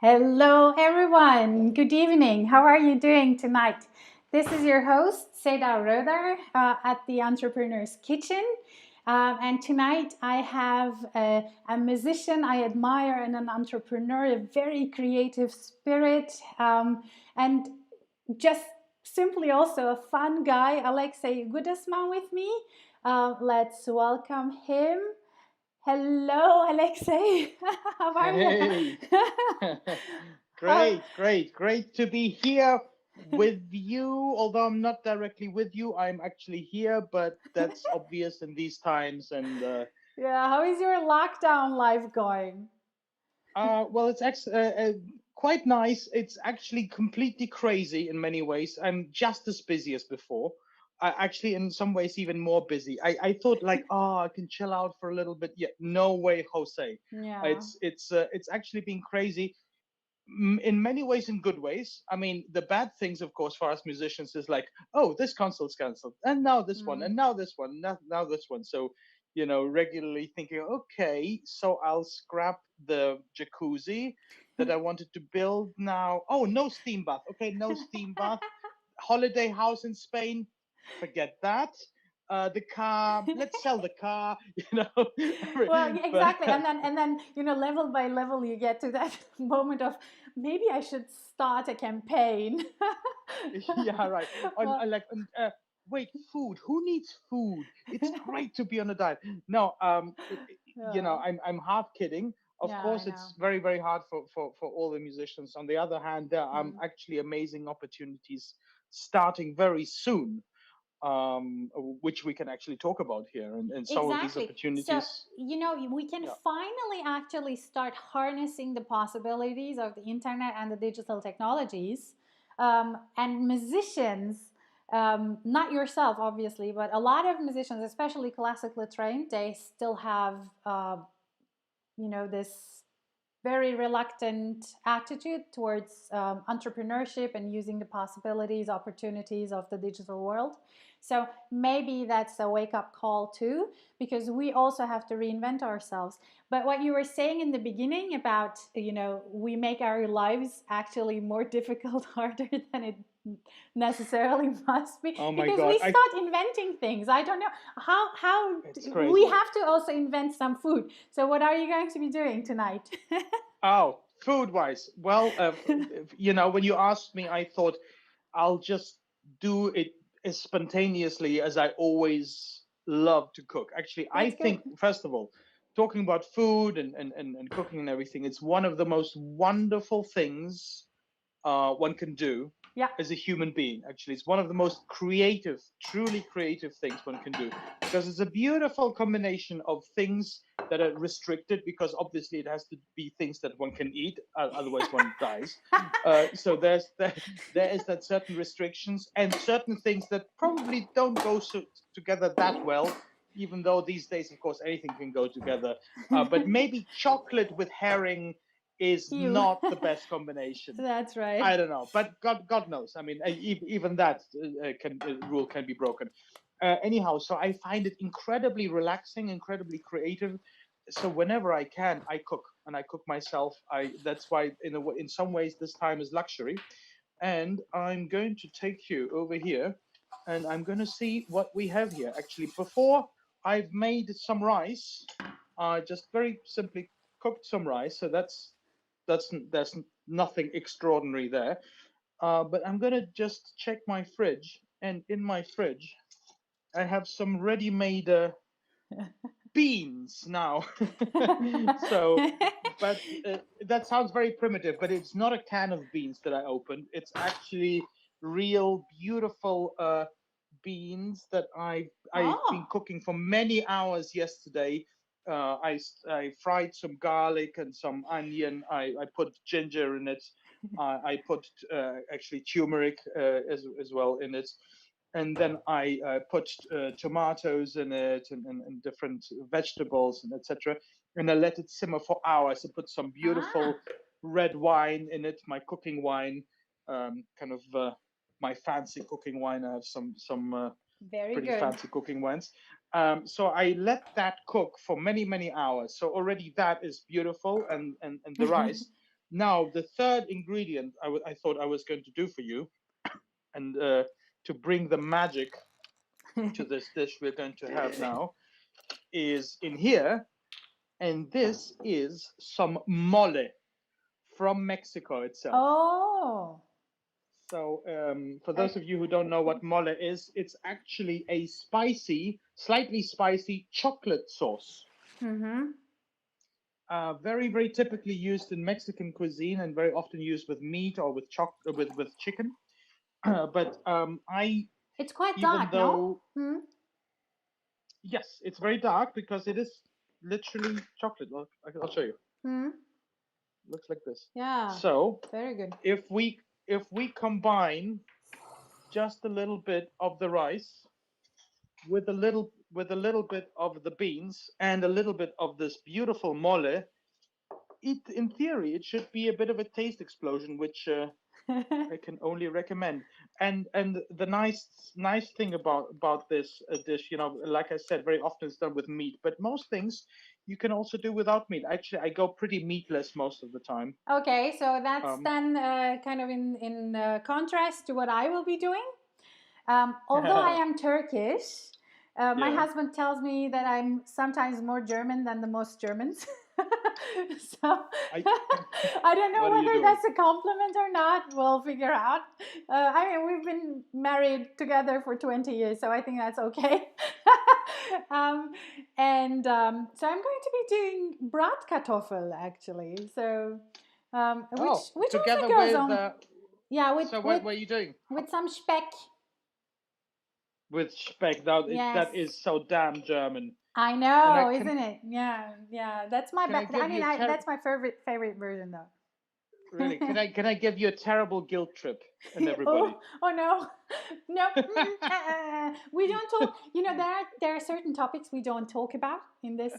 Hello, everyone. Good evening. How are you doing tonight? This is your host, Seda Roder, at the Entrepreneur's Kitchen. And tonight I have a musician I admire and an entrepreneur, a very creative spirit, and just simply also a fun guy, Aleksey Igudesman, with me. Let's welcome him. Hello, Aleksey. How are you? Hey, How- great to be here with you. Although I'm not directly with you, I'm actually here, but that's obvious in these times. And Yeah, how is your lockdown life going? well, it's quite nice. It's actually completely crazy in many ways. I'm just as busy as before. Actually, in some ways, even more busy. I thought like, oh, I can chill out for a little bit. Yeah, no way, Jose. Yeah. It's actually been crazy in many ways, in good ways. I mean, the bad things, of course, for us musicians is like, oh, this console's cancelled, and now this one, Mm. and now this one, now this one. So, regularly thinking, okay, so I'll scrap the jacuzzi that I wanted to build now. Oh, no steam bath. Okay, no steam bath. Holiday house in Spain, forget that. The car, let's sell the car, Well, yeah, but exactly. And then level by level you get to that moment of maybe I should start a campaign. yeah, right. Well, Wait, food. Who needs food? It's great to be on a diet. No, yeah, I'm half kidding. Of yeah, I course, know. it's very, very hard for all the musicians. On the other hand, there are Mm. actually amazing opportunities starting very soon, which we can actually talk about here. And some of these Exactly. So, opportunities, we can yeah. finally actually start harnessing the possibilities of the internet and the digital technologies. And musicians, not yourself, obviously, but a lot of musicians, especially classically trained, they still have, this very reluctant attitude towards entrepreneurship and using the possibilities, opportunities of the digital world. So maybe that's a wake up call too, because we also have to reinvent ourselves. But what you were saying in the beginning about, we make our lives actually more difficult, harder than it necessarily must be, Oh my because God, we start inventing things. I don't know it's we crazy. have to also invent some food. So what are you going to be doing tonight? Oh, food wise, well, when you asked me, I thought I'll just do it as spontaneously as I always love to cook. Actually, I That's good. think, first of all, talking about food and cooking and everything, it's one of the most wonderful things one can do Yeah. as a human being. Actually, it's one of the most creative, truly creative things one can do, because it's a beautiful combination of things that are restricted, because obviously it has to be things that one can eat, otherwise one dies. So there is that certain restrictions and certain things that probably don't go together that well, even though these days, of course, anything can go together. But maybe chocolate with herring is You. not the best combination. That's right. I don't know, but God knows. I mean, even that rule can be broken. Anyhow, so I find it incredibly relaxing, incredibly creative. So whenever I can, I cook, and I cook myself. I That's why in some ways this time is luxury. And I'm going to take you over here, and I'm going to see what we have here. Actually, before I've made some rice, I just very simply cooked some rice. So there's nothing extraordinary there. But I'm gonna just check my fridge, and in my fridge, I have some ready-made beans now. So, but that sounds very primitive. But it's not a can of beans that I opened. It's actually real, beautiful beans that I've been Oh. cooking for many hours yesterday. I fried some garlic and some onion. I put ginger in it. I put actually turmeric as well in it, and then I put tomatoes in it, and different vegetables and etc. And I let it simmer for hours. I put some Ah. beautiful red wine in it, my cooking wine, kind of my fancy cooking wine. I have some Very pretty good. fancy cooking wines. So I let that cook for many hours. So already that is beautiful, and the rice. Now, the third ingredient I thought I was going to do for you, and to bring the magic to this dish we're going to have now, is in here, and this is some mole from Mexico itself. Oh. So, for those of you who don't know what mole is, it's actually a spicy, slightly spicy chocolate sauce. Mm-hmm. Very, very typically used in Mexican cuisine and very often used with meat or with with chicken. But It's quite even dark, no? though, yes, it's very dark because it is literally chocolate. Look, I'll show you. Hmm. Looks like this. Yeah. So Very good. if we combine just a little bit of the rice with a little bit of the beans and a little bit of this beautiful mole, in theory it should be a bit of a taste explosion, which I can only recommend. And the nice thing about this dish, like I said, very often it's done with meat, but most things you can also do without meat. Actually, I go pretty meatless most of the time. Okay, so that's Um, then kind of in contrast to what I will be doing. Although I am Turkish, my yeah. husband tells me that I'm sometimes more German than the most Germans. So I I don't know What are you whether doing? that's a compliment or not. We'll figure out. I mean, we've been married together for 20 years, so I think that's okay. um, so I'm going to be doing Bratkartoffel actually. So Oh, which also together goes with on, yeah, so what are you doing? with some speck. With speck. Now Yes. that is so damn German. I And I know, can isn't it? Yeah, yeah. That's my can I I give mean, you that's my favorite version though. really, can I give you a terrible guilt trip and everybody? Oh no, no. We don't talk. You know, there are certain topics we don't talk about in this,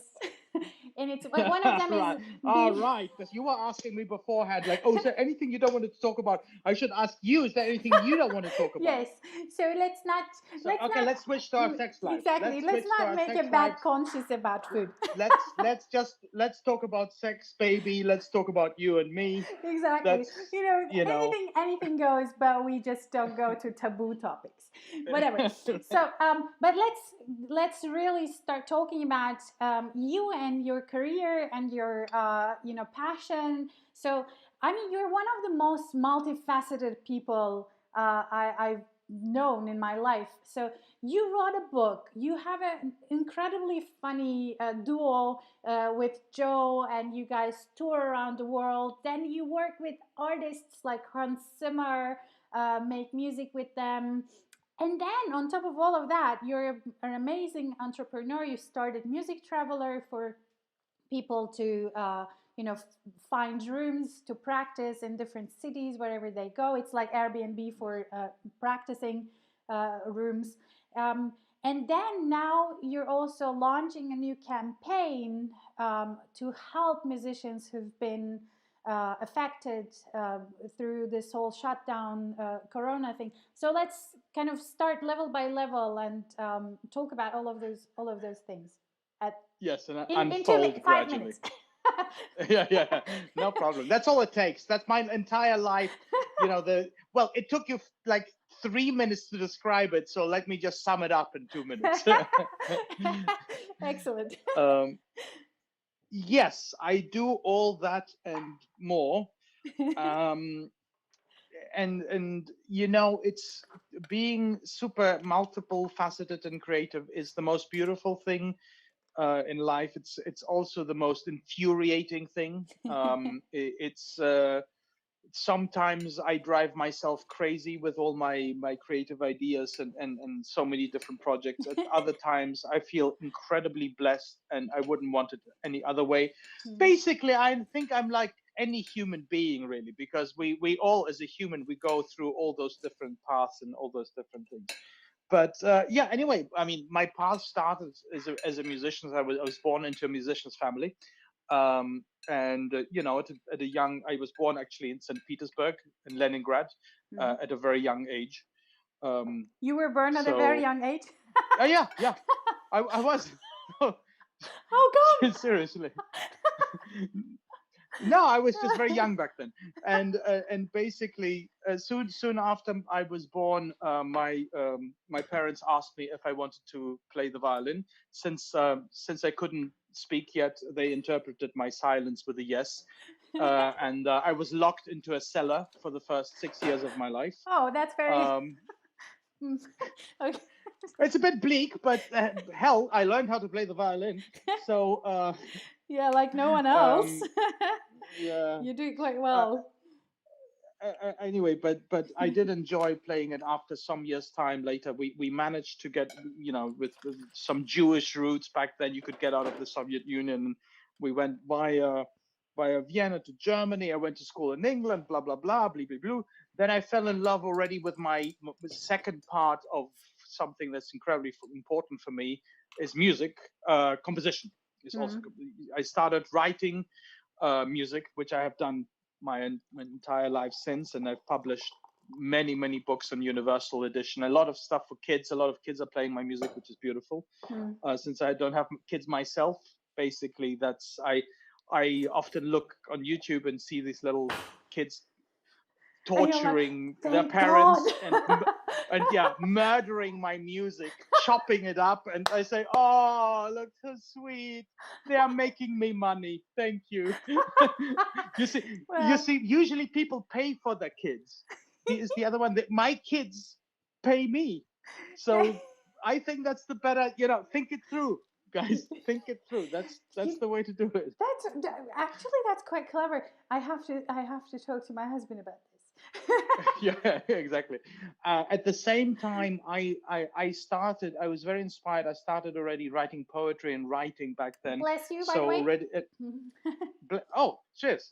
and it's one of them Right. is All beef. right. Because you were asking me beforehand, like, oh, is there anything you don't want to talk about? I should ask you, is there anything you don't want to talk about? Yes. So So, okay, let's switch to our sex lives. exactly. Let's Let's switch to not our make a sex bad lives. conscience about food. Let's talk about sex, baby. Let's talk about you and me. Exactly. That's, You know, you know. anything goes, but we just don't go to taboo topics. Whatever. So, but let's really start talking about you and your career and your passion. So, I mean, you're one of the most multifaceted people I've known in my life. So you wrote a book. You have an incredibly funny duo with Joe, and you guys tour around the world. Then you work with artists like Hans Zimmer, make music with them. And then on top of all of that, you're an amazing entrepreneur. You started Music Traveler for people to find rooms to practice in different cities wherever they go. It's like Airbnb for practicing rooms. And then now you're also launching a new campaign to help musicians who've been affected through this whole shutdown corona thing. So let's kind of start level by level and talk about all of those things at Yes, and in unfold 5 gradually. minutes. Yeah, no problem. That's all it takes. That's my entire life. It took you like 3 minutes to describe it, so let me just sum it up in 2 minutes. Excellent. um, yes, I do all that and more. Um, and it's being super multiple faceted and creative is the most beautiful thing in life. It's also the most infuriating thing. It's sometimes I drive myself crazy with all my creative ideas and so many different projects. At other times, I feel incredibly blessed, and I wouldn't want it any other way. Basically, I think I'm like any human being, really, because we all, as a human, we go through all those different paths and all those different things. But yeah, anyway, I mean, my path started as a musician. I was born into a musician's family. And at a young, I was born actually in St. Petersburg in Leningrad at a very young age. You were born at a very So young age. yeah, I was. How come? Seriously. No, I was just very young back then, and basically soon after I was born, my parents asked me if I wanted to play the violin. Since I couldn't speak yet, they interpreted my silence with a yes, and I was locked into a cellar for the first 6 years of my life. Oh, that's very. Um, Okay. it's a bit bleak, but hell, I learned how to play the violin. So Yeah, like no one else. um, yeah. You do it quite Uh, well. anyway, but I did enjoy playing it. After some years' time later, we managed to get, with some Jewish roots back then, you could get out of the Soviet Union. We went via Vienna to Germany. I went to school in England. Blah blah blah, blah blah blah. Then I fell in love already with my second part of something that's incredibly important for me is music. Composition is also. Mm. I started writing music, which I have done my entire life since, and I've published many books on Universal Edition. A lot of stuff for kids. A lot of kids are playing my music, which is beautiful. Mm. Since I don't have kids myself, basically that's I often look on YouTube and see these little kids And you're like, torturing their thank God. parents and yeah, murdering my music, chopping it up, and I say, "Oh, look so sweet! They are making me money. Thank you." Well, Usually people pay for their kids. Is the other one that my kids pay me? So I think that's the better. Think it through, guys. Think it through. That's you, the way to do it. actually that's quite clever. I have to talk to my husband about this. Yeah, exactly. At the same time, I started. I was very inspired. I started already writing poetry and writing back then. Bless you, by the So way. already. Oh, cheers.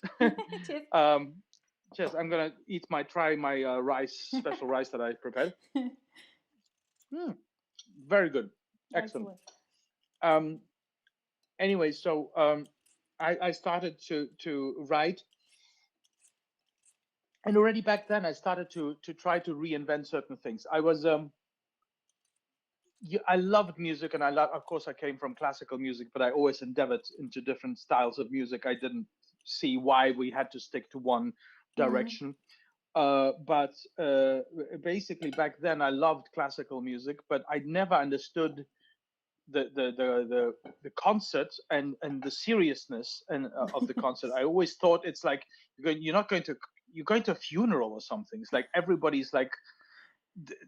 Cheers. um, cheers. I'm gonna try my special rice that I prepared. Mm, very good. Excellent. Excellent. Um, anyway, so I started to write, and already back then I started to try to reinvent certain things. I loved music, and of course, I came from classical music, but I always endeavored into different styles of music. I didn't see why we had to stick to one Mm. direction. But basically, back then, I loved classical music, but I never understood the concert and the seriousness of the concert. I always thought it's like you're going to a funeral or something. It's like everybody's like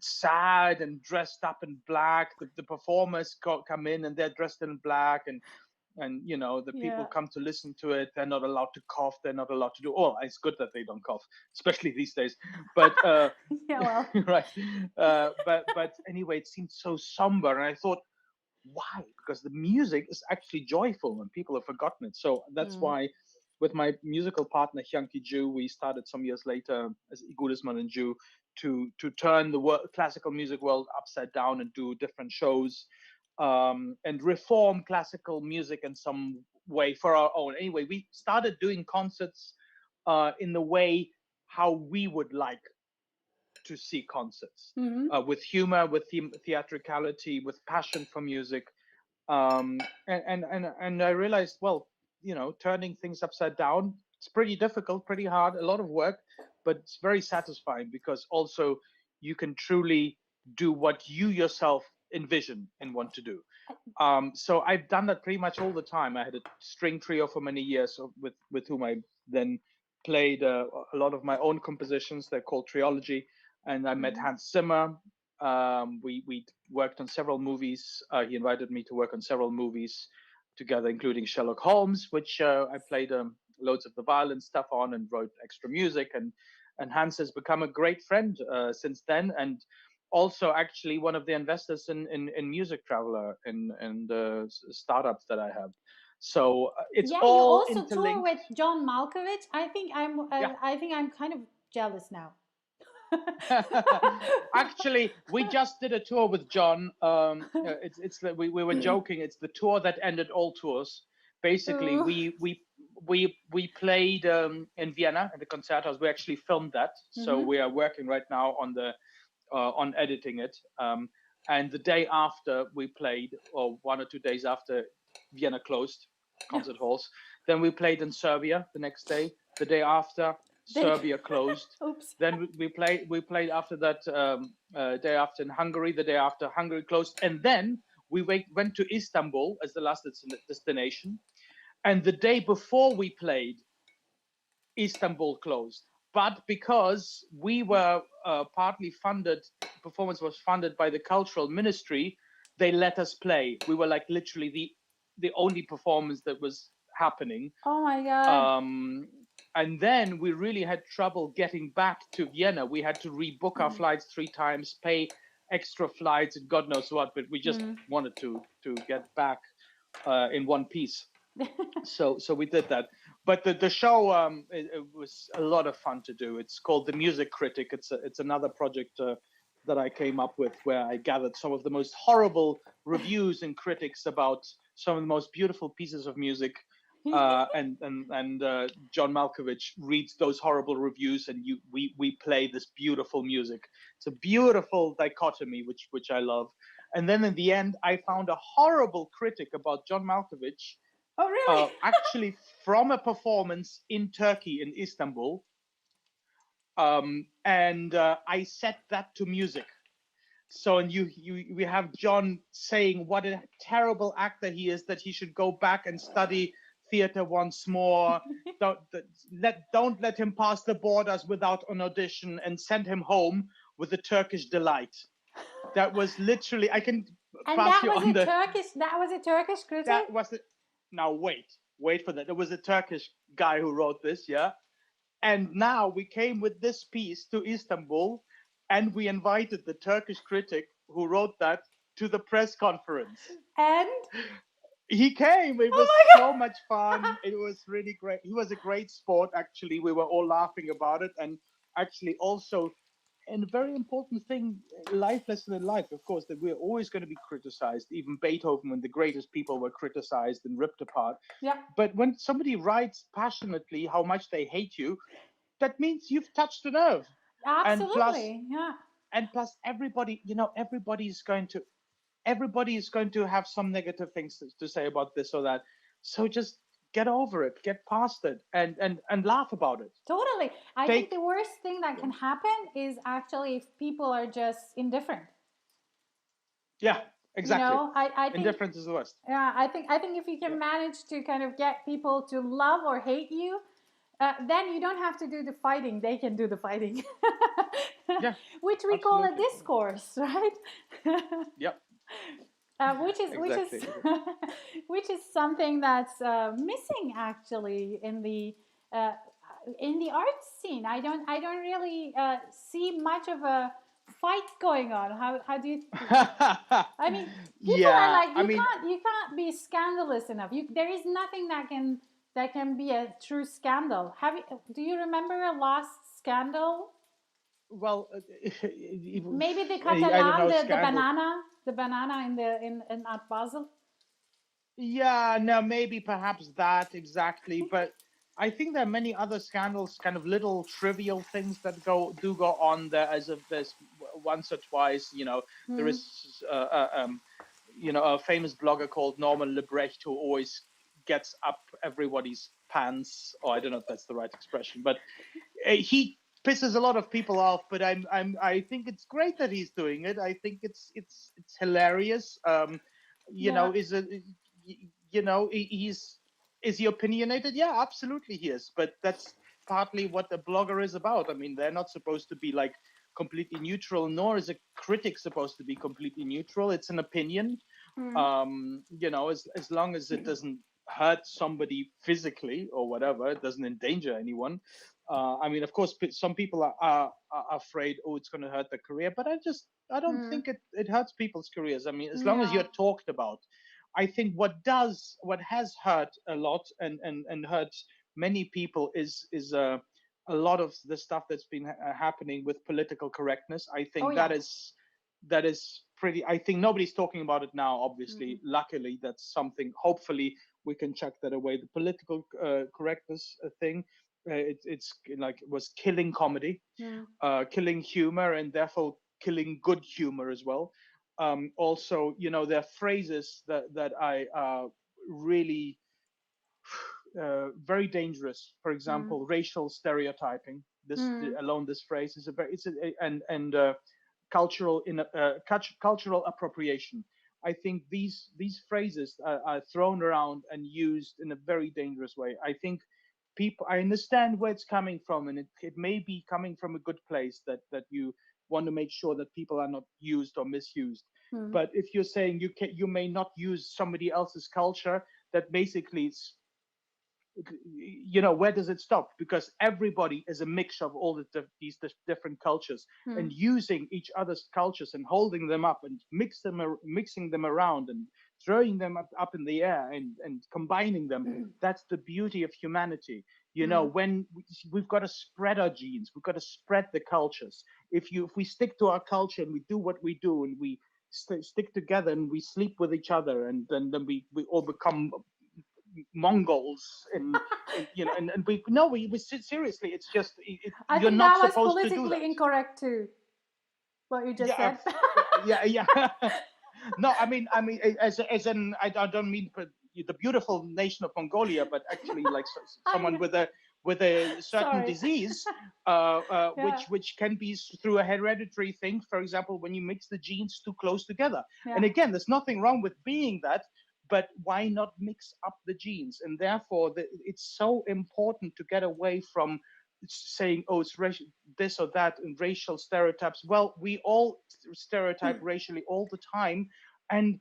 sad and dressed up in black. The performers come in and they're dressed in black, and the people Yeah. come to listen to it. They're not allowed to cough. They're not allowed to do. Oh, it's good that they don't cough, especially these days. But Yeah. Well. right. But anyway, it seemed so somber, and I thought, why? Because the music is actually joyful, and people have forgotten it. So that's Mm. why, with my musical partner Hyunki Ju, we started some years later as Igudesman and Ju to turn the classical music world upside down and do different shows, and reform classical music in some way for our own. Anyway, we started doing concerts in the way how we would like to see concerts, Mm. with humor, with theatricality, with passion for music. And I realized, well, turning things upside down, it's pretty difficult, pretty hard, a lot of work, but it's very satisfying because also you can truly do what you yourself envision and want to do. So I've done that pretty much all the time. I had a string trio for many years with whom I then played a lot of my own compositions. They're called Triology, and I met Mm. Hans Zimmer. We worked on several movies. He invited me to work on several movies together, including Sherlock Holmes, which I played loads of the violin stuff on and wrote extra music. And Hans has become a great friend since then, and also actually one of the investors in Music Traveler and the startups that I have. So it's Yeah. You all also tour interlinked. with John Malkovich. I think I'm. Yeah. I think I'm kind of jealous now. Actually, we just did a tour with John. We were joking. It's the tour that ended all tours. Basically, Ooh. we played in Vienna at the Concerthaus. We actually filmed that, so Mm-hmm. we are working right now on editing it. And the day after we played, or 1 or 2 days after Vienna closed concert halls, Then we played in Serbia the next day. The day after, They, Serbia closed. oops. Then we played after that, day after in Hungary. The day after, Hungary closed, and then went to Istanbul as the last destination. And the day before we played, Istanbul closed. But because we were partly funded, performance was funded by the cultural ministry, they let us play. We were like literally the only performance that was happening. Oh my God. Um, and then we really had trouble getting back to Vienna. We had to rebook our flights 3 times, pay extra flights, and God knows what. But we just wanted to get back in one piece. So we did that. But the show, it was a lot of fun to do. It's called The Music Critic. It's another project that I came up with, where I gathered some of the most horrible reviews and critics about some of the most beautiful pieces of music. And John Malkovich reads those horrible reviews, and we play this beautiful music. It's a beautiful dichotomy, which I love. And then in the end, I found a horrible critic about John Malkovich, Oh really? actually from a performance in Turkey, in Istanbul. And I set that to music. So, and we have John saying what a terrible actor he is, that he should go back and study theater once more. Don't let him pass the borders without an audition, and send him home with a Turkish delight. That was literally, I can And pass you on the That was a Turkish critic? that was it. Now wait for that. There was a Turkish guy who wrote this, yeah. And now we came with this piece to Istanbul, and we invited the Turkish critic who wrote that to the press conference. And He came. It oh was my so much fun. It was really great. He was a great sport, actually. We were all laughing about it. And actually, also, and a very important thing, life lesson in life, of course, that we're always going to be criticized. Even Beethoven, when the greatest people were criticized and ripped apart. yeah, But when somebody writes passionately how much they hate you, that means you've touched a nerve. And plus, absolutely. Yeah. everybody, everybody is going to have some negative things to say about this or that. So just get over it, get past it, and laugh about it. Totally. I think Take the worst thing that can happen is actually if people are just indifferent. Yeah, You exactly. know, I think Indifference is the worst. yeah, I think if you Yeah, can manage to kind of get people to love or hate you, then you don't have to do the fighting. They can do the fighting, yeah, which we call a absolutely. discourse, right? Yep, Which is exactly. which is something that's missing actually uh, in the art scene. I don't really see much of a fight going on. How do you? I mean, people are Yeah, like I mean, you can't be scandalous enough. There is nothing that can be a true scandal. Do you remember a last scandal? well, Maybe the I don't Catalan, know, scandal. the banana in Art Basel. Yeah, no, maybe perhaps that exactly, but I think there are many other scandals, kind of little trivial things that go on there, as if there's once or twice. There Hmm. is, a famous blogger called Norman Lebrecht, who always gets up everybody's pants, or I don't know if that's the right expression, but he pisses a lot of people off. But I think it's great that he's doing it. I think it's hilarious. Yeah. Is a he's is he opinionated? Yeah, absolutely he is. But that's partly what a blogger is about. I mean, they're not supposed to be like completely neutral, nor is a critic supposed to be completely neutral. It's an opinion. Hmm. As long as it doesn't hurt somebody physically or whatever, it doesn't endanger anyone. I mean, of course, some people are afraid, oh, it's going to hurt their career, but I don't Hmm. think it hurts people's careers. I mean, as long as No. you're talked about. I think what has hurt a lot, and hurts many people, is a lot of the stuff that's been happening with political correctness. I Oh think yeah. that is pretty. I think nobody's talking about it now. Hmm. Obviously, luckily, that's something. Hopefully, we can chuck that away. The political correctness thing. It's like it was killing comedy, Hmm. killing humor, and therefore killing good humor as well. Also, there are phrases that I really very dangerous. For Mm. example, racial stereotyping. This Mm. alone, this phrase is a very it's a, and cultural appropriation. I think these phrases are thrown around and used in a very dangerous way. I think people. I understand where it's coming from, and it may be coming from a good place that you want to make sure that people are not used or misused. Mm. But if you're saying you may not use somebody else's culture, that basically where does it stop? Because everybody is a mix of all these different cultures, and Mm. using each other's cultures and holding them up and mixing them around and throwing them up in the air and combining them. That's the beauty of humanity. Mm. When we've got to spread our genes, we've got to spread the cultures. If we stick to our culture and we do what we do, and we stick together and we sleep with each other, and then we all become Mongols, and we no, we seriously, it's just I you're think not that was supposed to do politically that. incorrect too, what you just Yeah, said. yeah. No, I mean, as in, I don't mean the beautiful nation of Mongolia, but actually like I someone know. with a certain Sorry. disease, Yeah. which can be through a hereditary thing. For example, when you mix the genes too close together. And Yeah. again, there's nothing wrong with being that, but why not mix up the genes? And therefore, it's so important to get away from saying, oh, it's this or that, and racial stereotypes. Well, we all stereotype racially all the time, and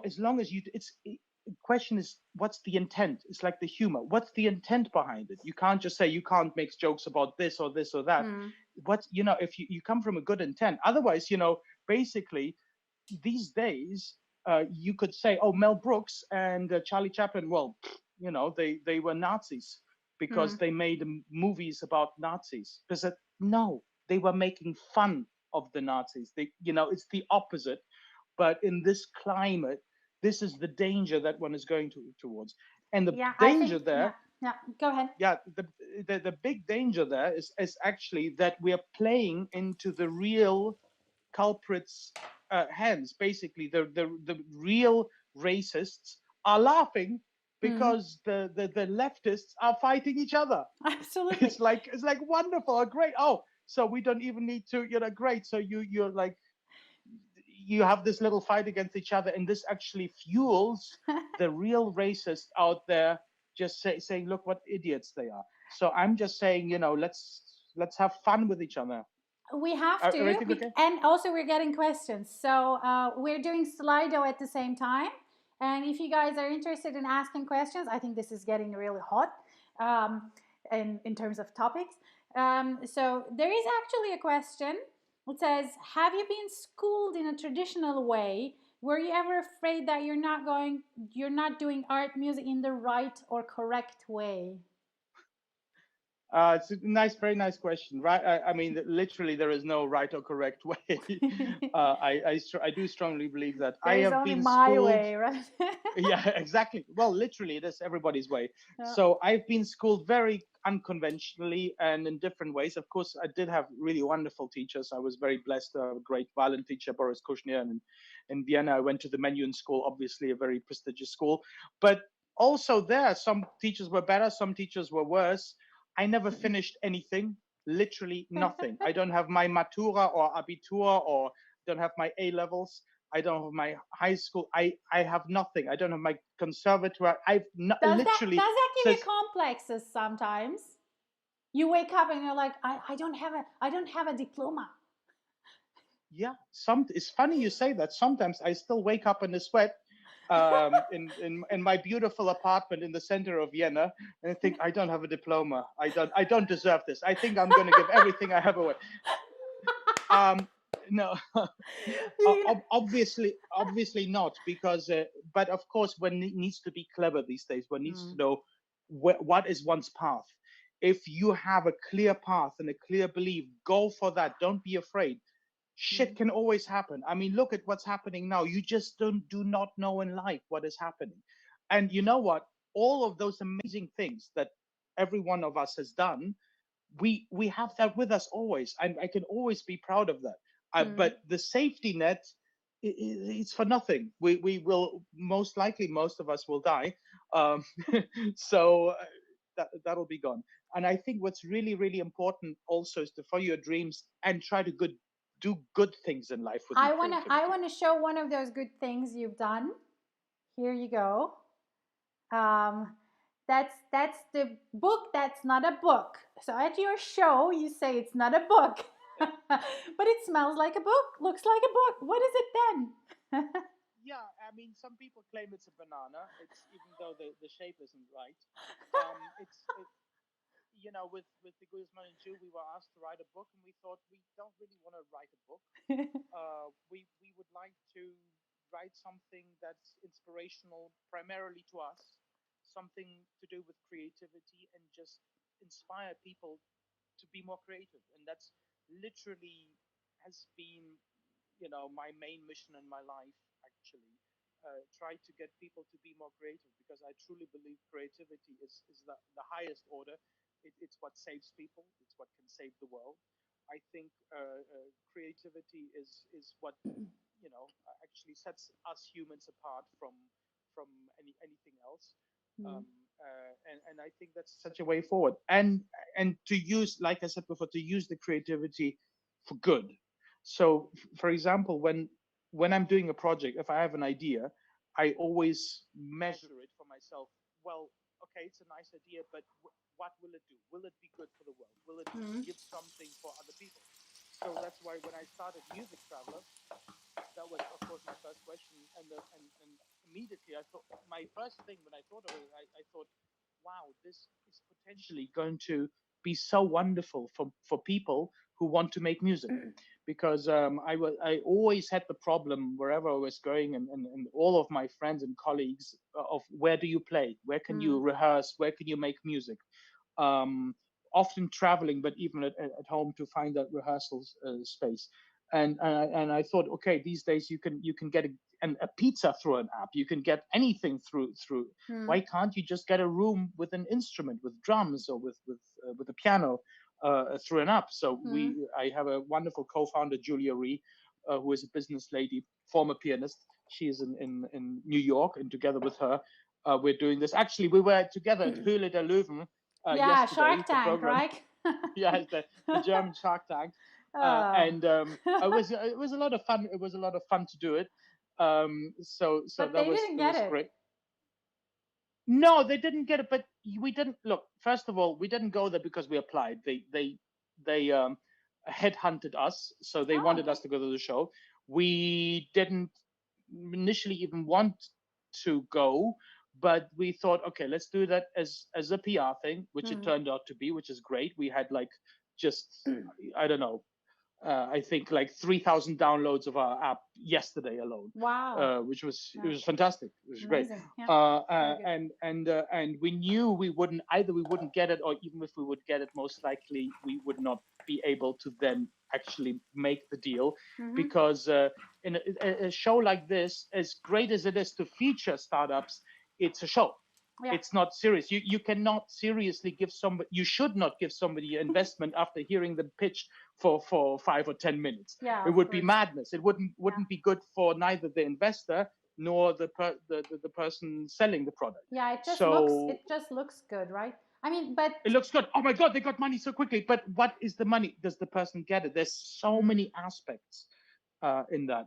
as long as the question is, what's the intent? It's like the humor. What's the intent behind it? You can't just say you can't make jokes about this or this or that. Mm. If you come from a good intent. Otherwise, basically these days, you could say, oh, Mel Brooks and Charlie Chaplin, well, they were Nazis because Mm. they made movies about Nazis. Because no, they were making fun of the Nazis. It's the opposite. But in this climate, this is the danger that one is going towards. And the Yeah, I danger think, yeah. there, Yeah. Go ahead. yeah, the big danger there is actually that we are playing into the real culprits' hands. Basically, the real racists are laughing Mm. because the leftists are fighting each other. Absolutely. It's like wonderful, great. Oh, so we don't even need to, great. So you're like, you have this little fight against each other, and this actually fuels the real racists out there, just saying, look what idiots they are. So I'm just saying, let's have fun with each other. We have to, Everything okay? and also we're getting questions. So we're doing Slido at the same time. And if you guys are interested in asking questions, I think this is getting really hot in terms of topics. So there is actually a question. It says, "Have you been schooled in a traditional way? Were you ever afraid that you're not doing art music in the right or correct way?" It's a very nice question, right? I mean, literally, there is no right or correct way. I do strongly believe that. I There is have only been my schooled. way, right? Yeah, exactly. Well, literally, it is everybody's way. Yeah. So I've been schooled very unconventionally and in different ways. Of course, I did have really wonderful teachers. I was very blessed to have a great violin teacher, Boris Kushner, and in Vienna, I went to the Menuhin School, obviously a very prestigious school. But also there, some teachers were better, some teachers were worse. I never finished anything, literally nothing. I don't have my Matura or Abitur, or don't have my A levels. I don't have my high school. I have nothing. I don't have my conservatoire. I've not, literally Does that give you says, complexes sometimes? You wake up and you're like, I don't have a diploma. yeah. It's funny you say that. Sometimes I still wake up in a sweat, in my beautiful apartment in the center of Vienna, and I think I don't have a diploma. I don't deserve this. I think I'm going to give everything I have away. Um, no, You obviously not, because but of course one needs to be clever these days. One needs to know. know what is one's path. If you have a clear path and a clear belief, go for that. Don't be afraid. Shit can always happen. I mean, look at what's happening now. You just do not know in life what is happening. And you know what? All of those amazing things that every one of us has done, we have that with us always. I can always be proud of that. Mm. But the safety net, it's for nothing. We will most likely, most of us will die. Um, so that'll be gone. And I think what's really, really important also is to follow your dreams and try to do good things in life with your I creativity. wanna show one of those good things you've done. Here you go. Um, that's the book that's not a book. So at your show, you say it's not a book, but it smells like a book, looks like a book. What is it then? Yeah, I mean, some people claim it's a banana. It's even though the shape isn't right. It's with the Guzman and Jew, we were asked to write a book, and we thought we don't really want to write a book. We would like to write something that's inspirational primarily to us, something to do with creativity, and just inspire people to be more creative. And that's literally has been, my main mission in my life, actually. Try to get people to be more creative, because I truly believe creativity is the highest order. It's what saves people. It's what can save the world. I think creativity is what actually sets us humans apart from anything else. Hmm. And I think that's such a way forward. And to use, like I said before, to use the creativity for good. So, for example, when I'm doing a project, if I have an idea, I always measure it for myself. Well, okay, it's a nice idea, but what will it do? Will it be good for the world? Will it Hmm. give something for other people? So that's why when I started Music Traveler, that was of course my first question, and immediately I thought, my first thing when I thought of it, I thought, wow, this is potentially going to be so wonderful for people who want to make music, because I always had the problem wherever I was going, and all of my friends and colleagues, of where do you play, where can Hmm. you rehearse, where can you make music, um, often traveling, but even at home to find that rehearsal space. And I thought, okay, these days you can get a pizza through an app. You can get anything through. Hmm. Why can't you just get a room with an instrument, with drums, or with a piano through an app? So Hmm. I have a wonderful co-founder, Julia Ree, who is a business lady, former pianist. She is in New York, and together with her, we're doing this. Actually, we were together at Höhle der Löwen Yeah, yesterday, Shark the Tank, program. right? Yeah, the German Shark Tank, Oh. and it was a lot of fun. It was a lot of fun to do it. So But that they was didn't it get was it. great. No, they didn't get it, but we didn't look. First of all, we didn't go there because we applied. They headhunted us, so they Oh, wanted okay. us to go to the show. We didn't initially even want to go, but we thought, okay, let's do that as a PR thing, which it Hmm. turned out to be, which is great. We had like just, I don't know, I think like 3,000 downloads of our app yesterday alone, Wow. which was it Yeah. was fantastic. It was great, Amazing. Yeah. Very good. and we knew we wouldn't get it, or even if we would get it, most likely we would not be able to then actually make the deal, Mm-hmm. because in a show like this, as great as it is to feature startups, it's a show. Yeah. It's not serious. You cannot seriously give somebody. You should not give somebody investment after hearing them pitch for 5 or 10 minutes. Yeah, It of would be course. madness. It wouldn't Yeah. wouldn't be good for neither the investor nor the person selling the product. Yeah, So it just looks good, right? I mean, but it looks good. Oh my God, they got money so quickly. But what is the money? Does the person get it? There's so mm, many aspects in that.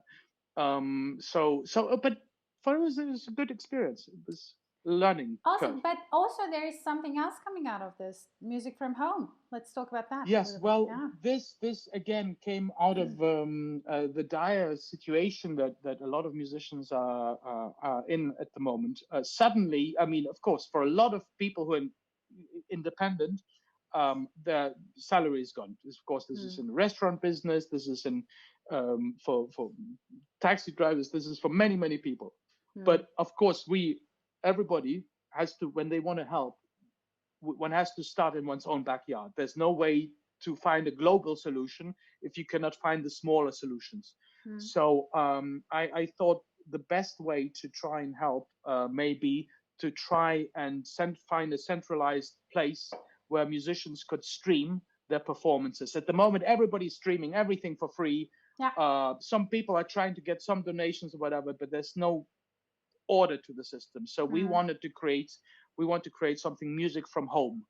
But for us, it was a good experience. It was a learning curve. awesome. But also there is something else coming out of this, music from home. Let's talk about that a Yes, little bit. well, Yeah. this again came out of the dire situation that a lot of musicians are in at the moment. Suddenly, I mean, of course, for a lot of people who are independent, their salary is gone. Of course, this is Mm, in the restaurant business. This is in for taxi drivers. This is for many people. mm, But of course, everybody has to, when they want to help, one has to start in one's own backyard. There's no way to find a global solution if you cannot find the smaller solutions. mm, So I thought the best way to try and help may be to try and find a centralized place where musicians could stream their performances. At the moment, everybody's streaming everything for free. yeah. Some people are trying to get some donations or whatever, but there's no order to the system. So we Mm. want to create something, music from home,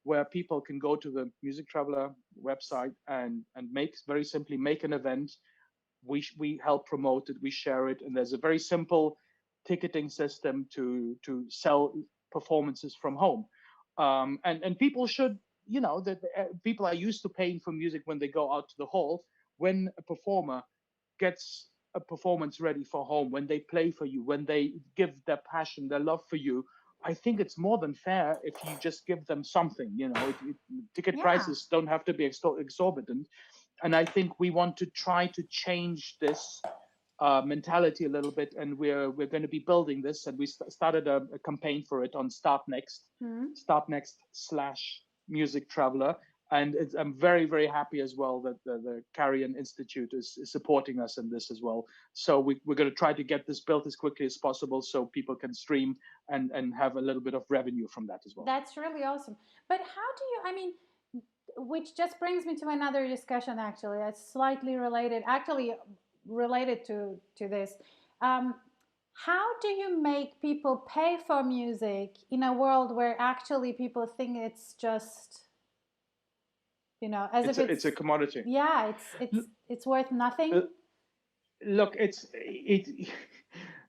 where people can go to the Music Traveler website and make, very simply, make an event. We help promote it, we share it, and there's a very simple ticketing system to sell performances from home. And people should, that people are used to paying for music when they go out to the hall. When a performer gets a performance ready for home, when they play for you, when they give their passion, their love for you, I think it's more than fair if you just give them something. Ticket Yeah. prices don't have to be exorbitant, and I think we want to try to change this mentality a little bit, and we're going to be building this, and we started a campaign for it on Mm. Startnext/Music Traveler, and I'm very, very happy as well that the Carrion Institute is supporting us in this as well. So we're going to try to get this built as quickly as possible so people can stream and have a little bit of revenue from that as well. That's really awesome. But how do you, I mean, which just brings me to another discussion actually that's slightly related, actually related to this. Um, how do you make people pay for music in a world where actually people think it's just, as if It's a it's, commodity. yeah, it's worth Uh, nothing? Look, it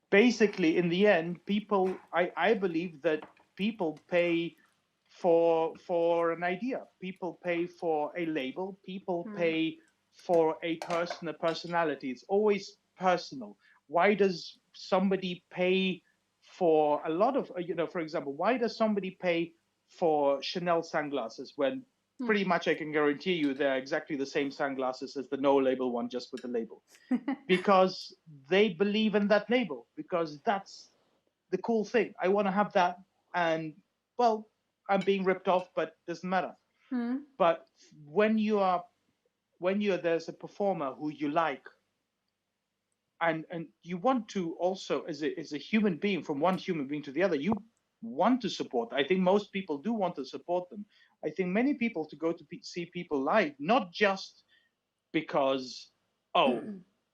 basically, in the end, people, I believe that people pay for an idea. People pay for a label. People Hmm. pay for a personality. It's always personal. Why does somebody pay for a lot of, for example, why does somebody pay for Chanel sunglasses when Hmm. pretty much I can guarantee you they're exactly the same sunglasses as the no label one, just with the label? Because they believe in that label, because that's the cool thing. I want to have that. And, well, I'm being ripped off, but it doesn't matter. Hmm. But when you're there's a performer who you like, and you want to also, as a human being, from one human being to the other, you want to support. I think most people do want to support them. I think many people to go to see people live, not just because, oh,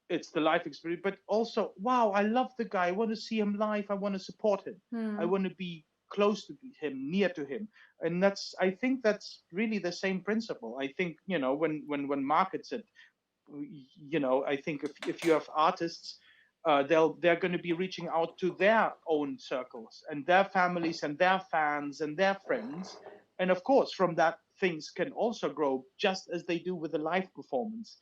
it's the life experience, but also, wow, I love the guy, I want to see him live, I want to support him, I Hmm. want to be close to him, near to him. And I think that's really the same principle. I think, when markets it, I think if you have artists, they're going to be reaching out to their own circles and their families and their fans and their friends. And of course, from that, things can also grow, just as they do with a live performance.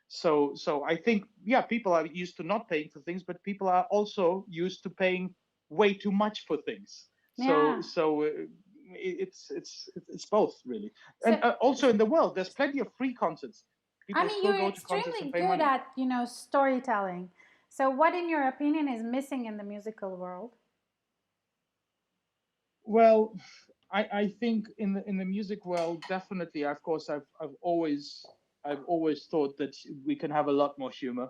So I think, yeah, people are used to not paying for things, but people are also used to paying way too much for things. So Yeah. so it's both, really. So, And also, in the world, there's plenty of free concerts. I People mean, still you're go to concerts and extremely pay good money. at, storytelling. So, what, in your opinion, is missing in the musical world? Well, I think in the music world, definitely, of course, I've always thought that we can have a lot more humor.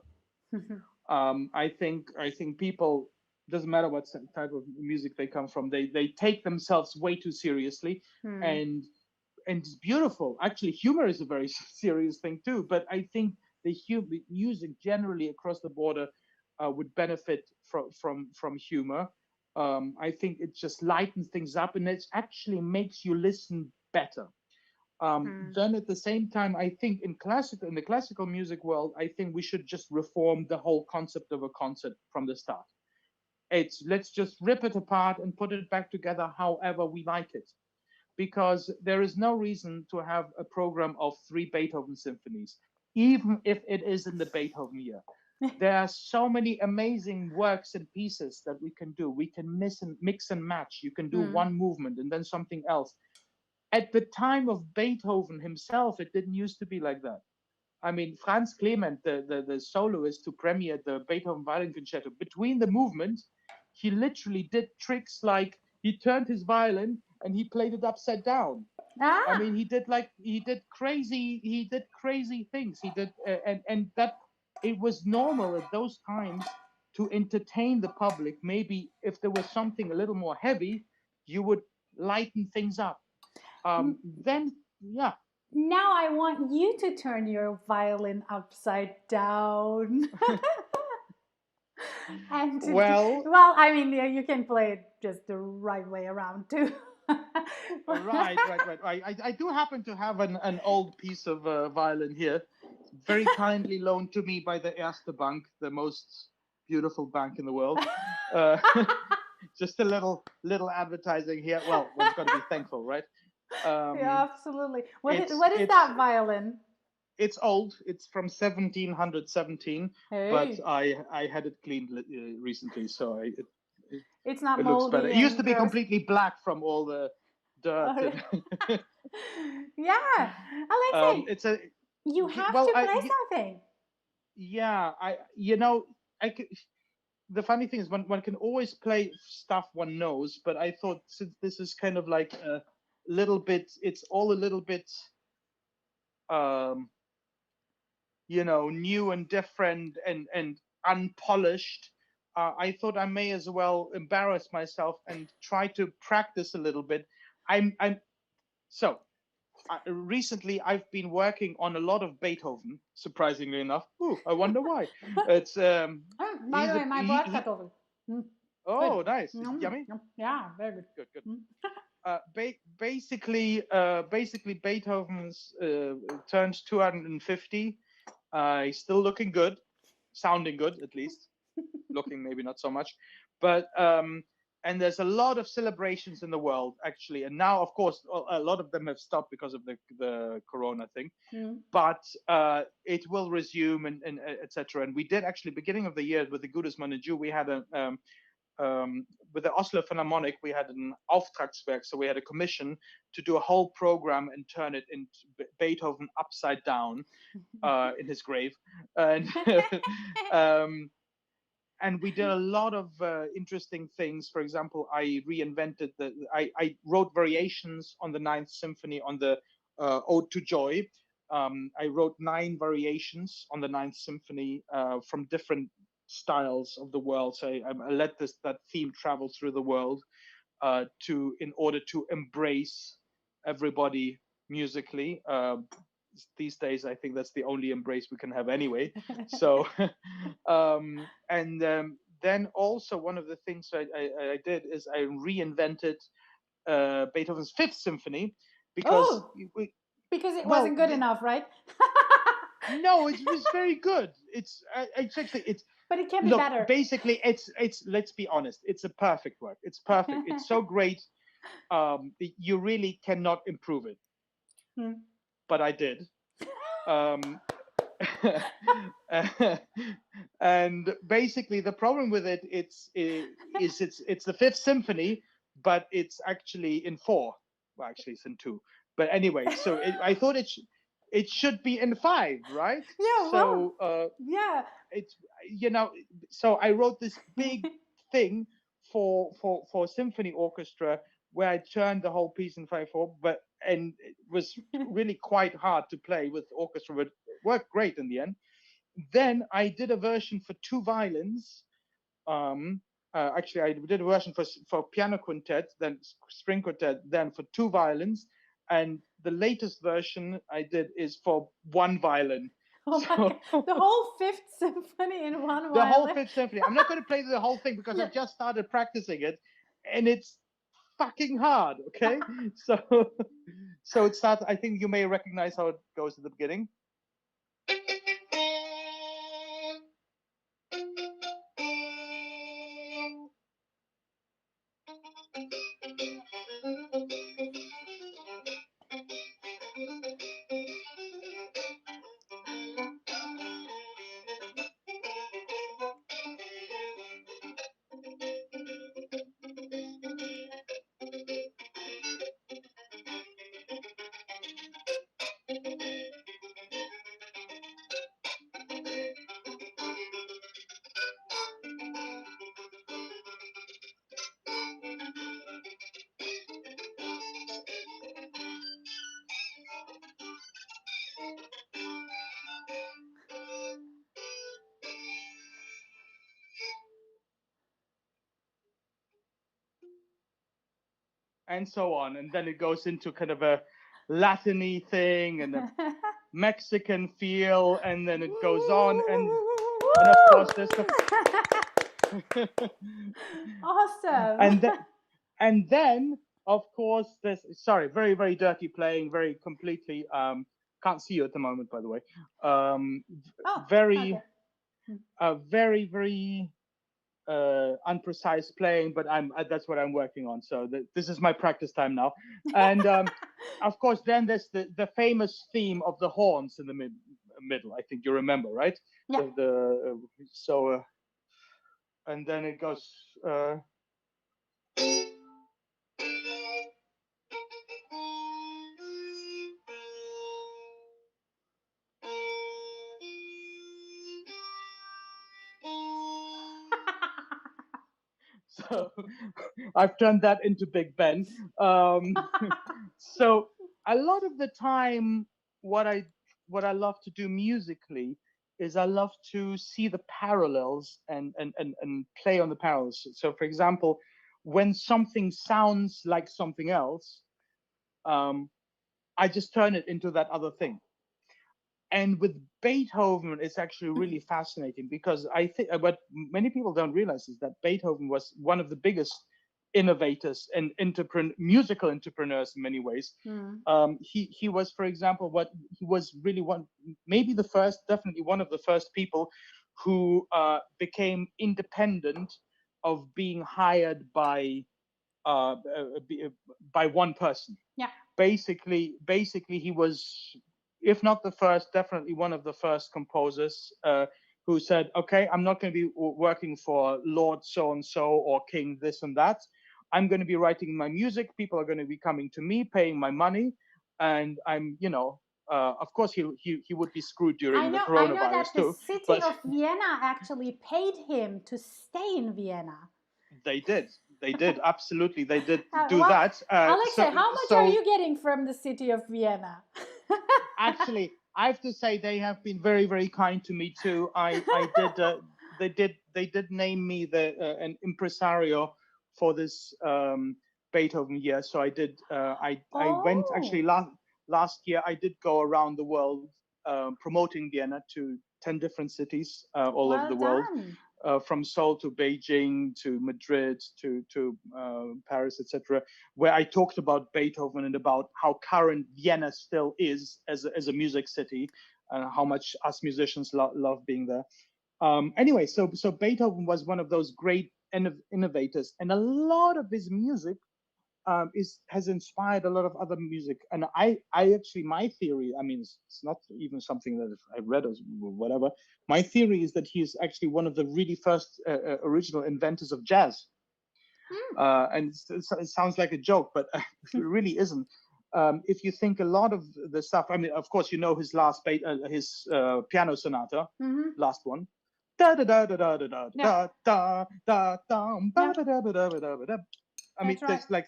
I think people, doesn't matter what type of music they come from, they take themselves way too seriously, Hmm. and it's beautiful. Actually, humor is a very serious thing too. But I think the music generally across the border would benefit from humor. I think it just lightens things up, and it actually makes you listen better. Hmm. Then at the same time, I think in the classical music world, I think we should just reform the whole concept of a concert from the start. Let's just rip it apart and put it back together however we like it, because there is no reason to have a program of 3 Beethoven symphonies, even if it is in the Beethoven year. There are so many amazing works and pieces that we can do. We can mix and match. You can do Hmm. one movement and then something else. At the time of Beethoven himself, it didn't used to be like that. I mean, Franz Clement, the soloist who premiered the Beethoven Violin Concerto, between the movements, he literally did tricks like he turned his violin and he played it upside down. I Ah. mean, he did crazy things. He did, and that it was normal at those times to entertain the public. Maybe if there was something a little more heavy, you would lighten things up. Then, yeah. Now I want you to turn your violin upside down. And Well, well, I mean, you can play it just the right way around too. right. I do happen to have an old piece of violin here, very kindly loaned to me by the Erste Bank, the most beautiful bank in the world. Uh, just a little advertising here. Well, one's got to be thankful, right? Yeah, Um, absolutely. it's What is it's that violin? it's old. It's from 1717, but Hey, I had it cleaned recently, so it it's not it looks better. moldy It used to and be gross. completely black from all the dirt and Yeah, Alexei, it's a you have well to I play something. yeah I I could, the funny thing is one can always play stuff one knows, but I thought since this is kind of like a little bit, it's all a little bit um new and different and unpolished. I thought I may as well embarrass myself and try to practice a little bit. I'm so recently I've been working on a lot of Beethoven. Surprisingly enough, ooh, I wonder why. It's By the he's a way, my blood kartoffel. Mm, good. oh nice, Mm, yummy, yeah, very good. good. Mm. Basically Beethoven's turned 250. He's still looking good, sounding good at least. Looking maybe not so much, but and there's a lot of celebrations in the world actually, and now of course a lot of them have stopped because of the corona thing, Mm. but it will resume and etc. And we did actually beginning of the year with the Igudesman in Jew, we had a with the Oslo Philharmonic, we had an Auftragswerk, so we had a commission to do a whole program and turn it into Beethoven upside down in his grave, and um, and we did a lot of interesting things. For example, I wrote variations on the Ninth Symphony on the Ode to Joy. I wrote 9 variations on the Ninth Symphony from different styles of the world. So I let that theme travel through the world to in order to embrace everybody musically. These days, I think that's the only embrace we can have anyway. So, and then also one of the things I did is I reinvented Beethoven's Fifth Symphony because Oh, because it well, wasn't good enough, right? no, it was very good. It's actually it's But it can be look better. basically it's let's be honest, it's a perfect work. It's perfect. It's so great. You really cannot improve it, Hmm. but I did. Um, and basically, the problem with it it's the Fifth Symphony, but it's actually in 4. Well, actually, it's in 2. But anyway, so I thought it should be in 5, right? Yeah, well, So yeah. it's so I wrote this big thing for symphony orchestra where I turned the whole piece in 5/4, but and it was really quite hard to play with orchestra, but worked great in the end. Then I did a version for 2 violins. Um, Actually, I did a version for piano quintet, then string quintet, then for 2 violins, and the latest version I did is for 1 violin. Oh my So god, the whole Fifth Symphony in one the whole violin. Fifth Symphony. I'm not going to play the whole thing because Yeah. I've just started practicing it, and it's fucking hard. Okay, so so it starts. I think you may recognize how it goes at the beginning. And so on, and then it goes into kind of a Latin-y thing and a Mexican feel, and then it goes on, and of course there's the Awesome. And then of course this, sorry, very very dirty playing, very completely can't see you at the moment, by the way. Very very very unprecise playing, but that's what I'm working on. So this is my practice time now. And of course, then there's the famous theme of the horns in the middle. I think you remember, right? Yeah. So and then it goes. So I've turned that into Big Ben. So a lot of the time, what I love to do musically is I love to see the parallels and play on the parallels. So for example, when something sounds like something else, I just turn it into that other thing. And with Beethoven, it's actually really fascinating because I think what many people don't realize is that Beethoven was one of the biggest innovators and musical entrepreneurs in many ways. He was, for example, he was really maybe the first, definitely one of the first people who became independent of being hired by one person. Yeah. Basically, he was, if not the first, definitely one of the first composers who said, okay, I'm not going to be working for Lord so and so or King this and that. I'm going to be writing my music. People are going to be coming to me, paying my money, and I'm, of course, he would be screwed during the I know that coronavirus the too. city But of Vienna actually paid him to stay in Vienna. They did, absolutely, they did do well, that. Alexey, how much are you getting from the city of Vienna? Actually, I have to say they have been very very kind to me too. I did they did name me an impresario for this Beethoven year. So I did I went actually last year. I did go around the world promoting Vienna to 10 different cities all over the world. From Seoul to Beijing to Madrid to Paris, etc., where I talked about Beethoven and about how current Vienna still is as a music city, and how much us musicians love being there. Anyway, so Beethoven was one of those great innovators, and a lot of his music has inspired a lot of other music. And I actually, my theory, I mean, it's not even something that I read or whatever. My theory is that he is actually one of the really first original inventors of jazz. And it sounds like a joke, but it really isn't. If you think a lot of the stuff, I mean, of course, you know his his piano sonata, last one. Da da da da da da da da da da. I mean, there's like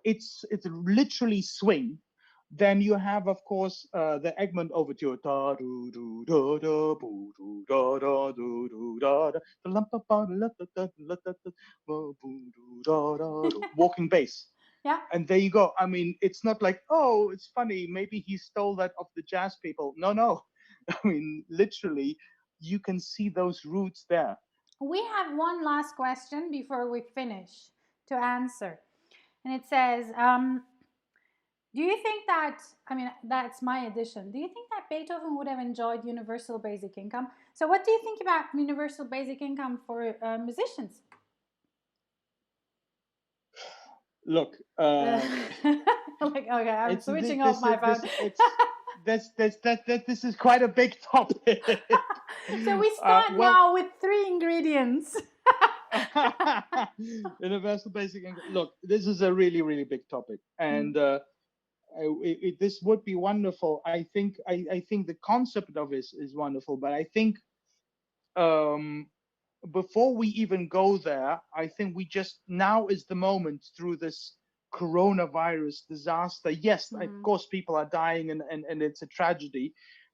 it's literally swing. Then you have, of course, the Egmont Overture, walking bass. Yeah. And there you go. I mean, it's not like, oh, it's funny, maybe he stole that of the jazz people. No. I mean, literally, you can see those roots there. We have one last question before we finish to answer. And it says, do you think that, I mean, that's my addition. Do you think that Beethoven would have enjoyed universal basic income? So, what do you think about universal basic income for musicians? Look, like, okay, I'm switching off my phone. This is quite a big topic. So we start now with 3 ingredients. Universal basic income. Look, this is a really, really big topic, and this would be wonderful. I think the concept of it is wonderful, but I think before we even go there, I think now is the moment through this coronavirus disaster. Yes, of course, people are dying and it's a tragedy,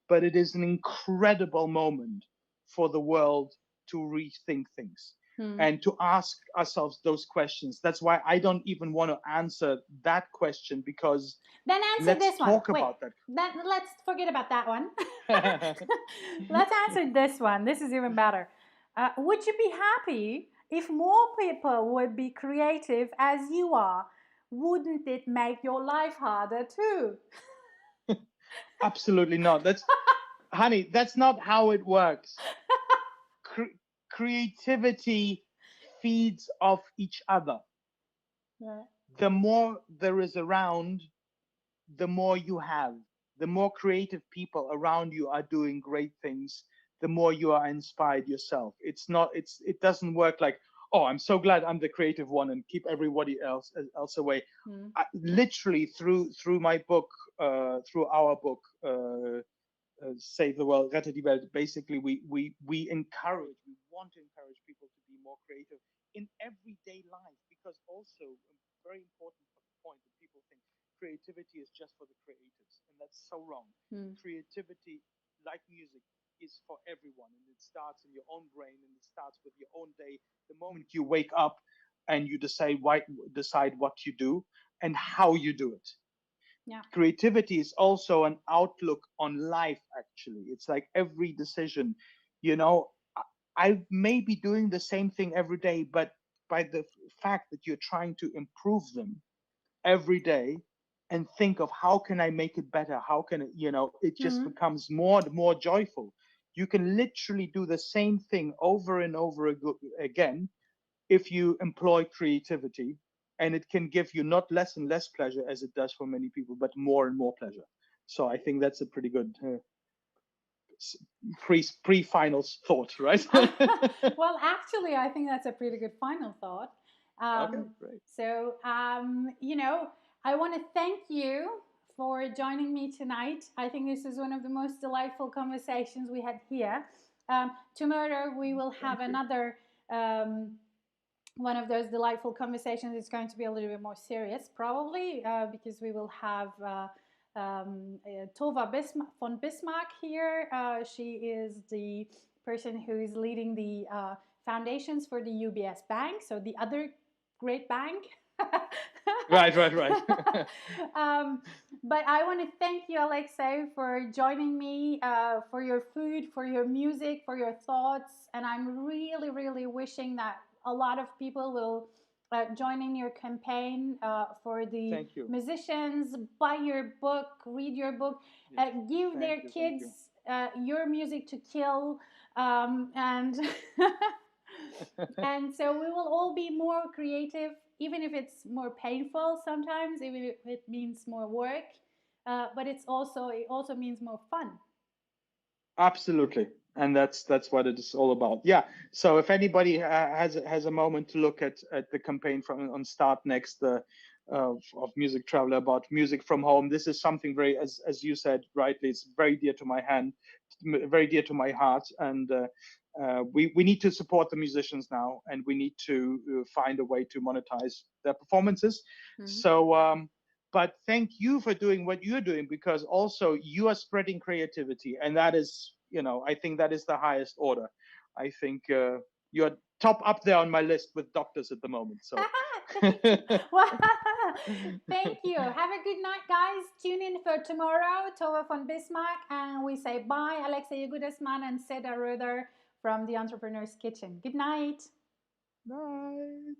but it is an incredible moment for the world to rethink things and to ask ourselves those questions. That's why I don't even want to answer that question, because then answer this one. Talk about that. Let's forget about that one. Let's answer this one. This is even better. Would you be happy if more people would be creative as you are? Wouldn't it make your life harder too? Absolutely not. Honey, that's not how it works. Cre- Creativity feeds off each other. Yeah. The more there is around, the more you have. The more creative people around you are doing great things, the more you are inspired yourself. It doesn't work like, oh, I'm so glad I'm the creative one and keep everybody else away. Mm. Literally through my book, through our book, Save the World, Rette die Welt. Basically, we want to encourage people to be more creative in everyday life, because also a very important point that people think creativity is just for the creatives, and that's so wrong. Mm. Creativity, like music, is for everyone, and it starts in your own brain, and it starts with your own day. The moment you wake up and you decide what you do and how you do it. Yeah. Creativity is also an outlook on life. Actually, it's like every decision, you know, I may be doing the same thing every day, but by the fact that you're trying to improve them every day and think of how can I make it better, how can it, it just Mm. becomes more and more joyful. You can literally do the same thing over and over again if you employ creativity, and it can give you not less and less pleasure as it does for many people, but more and more pleasure. So I think that's a pretty good pre final thought, right? Well, actually, I think that's a pretty good final thought. Okay, great. I want to thank you for joining me tonight. I think this is one of the most delightful conversations we had here. Tomorrow we will have Thank you. another one of those delightful conversations. It's going to be a little bit more serious, probably, because we will have Tova von Bismarck here. She is the person who is leading the foundations for the UBS Bank, so the other great bank. Right, right, right. But I want to thank you, Aleksey, for joining me, for your food, for your music, for your thoughts. And I'm really, really wishing that a lot of people will join in your campaign for the Thank you. musicians. Buy your book, read your book, Yes. give Thank their you. Thank you. kids your music to kill, and and so we will all be more creative, even if it's more painful sometimes, even if it means more work. But it also means more fun. Absolutely, and that's what it is all about. Yeah. So if anybody has a moment to look at the campaign from on Start Next, of Music Traveler, about music from home, this is something very, as you said rightly, it's very dear to my hand, very dear to my heart, and we need to support the musicians now, and we need to find a way to monetize their performances. Mhm. So. But thank you for doing what you're doing, because also you are spreading creativity, and that is, I think that is the highest order. I think you're top up there on my list with doctors at the moment. So Thank you. Well, thank you. Have a good night, guys. Tune in for tomorrow, Tova von Bismarck, and we say bye, Aleksey Igudesman and Seda Röder from the Entrepreneur's Kitchen. Good night. night.